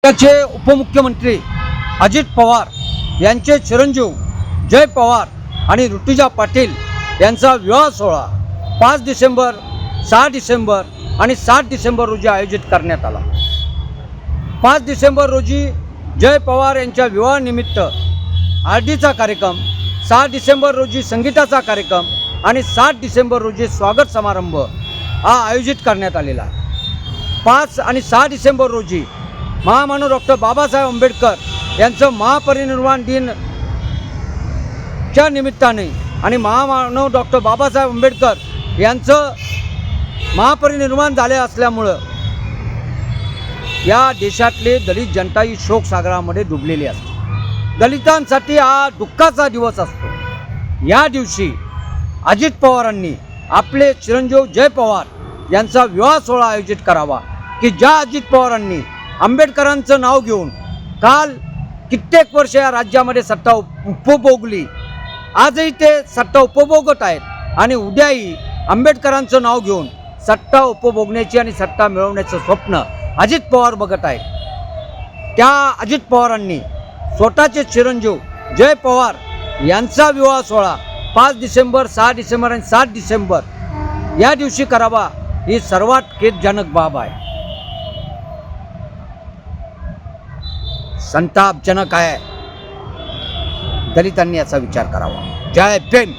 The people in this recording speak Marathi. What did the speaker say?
राज्याचे उपमुख्यमंत्री अजित पवार यांचे चिरंजीव जय पवार आणि ऋतुजा पाटील यांचा विवाह सोहळा 5 डिसेंबर, 6 डिसेंबर आणि 7 डिसेंबर रोजी आयोजित करण्यात आला। 5 डिसेंबर रोजी जय पवार यांच्या विवाहानिमित्त आरडीचा कार्यक्रम, 6 डिसेंबर रोजी संगीताचा कार्यक्रम आणि 7 डिसेंबर रोजी स्वागत समारंभ हा आयोजित करण्यात आलेला आहे। 5 आणि 6 डिसेंबर रोजी महामानव डॉक्टर बाबासाहेब आंबेडकर यांचं महापरिनिर्वाण दिन च्या निमित्ताने आणि महामानव डॉक्टर बाबासाहेब आंबेडकर यांचं महापरिनिर्वाण झाले असल्यामुळं या देशातले दलित जनता ही शोकसागरामध्ये डुबलेली असते। दलितांसाठी हा दुःखाचा दिवस असतो। या दिवशी अजित पवारांनी आपले चिरंजीव जय पवार यांचा विवाह सोहळा आयोजित करावा की ज्या अजित पवारांनी आंबेडकरांचं नाव घेऊन काल कित्येक वर्ष या राज्यामध्ये सत्ता उपभोगली, आजही ते सत्ता उपभोगत आहेत आणि उद्याही आंबेडकरांचं नाव घेऊन सत्ता उपभोगण्याची आणि सत्ता मिळवण्याचं स्वप्न अजित पवार बघत आहेत। त्या अजित पवारांनी स्वतःचे चिरंजीव जय पवार यांचा विवाह सोहळा 5 डिसेंबर, 6 डिसेंबर आणि 7 डिसेंबर या दिवशी करावा ही सर्वात खेदजनक बाब आहे, संतापजनक आहे। दलितांनी याचा विचार करावा। जय भीम।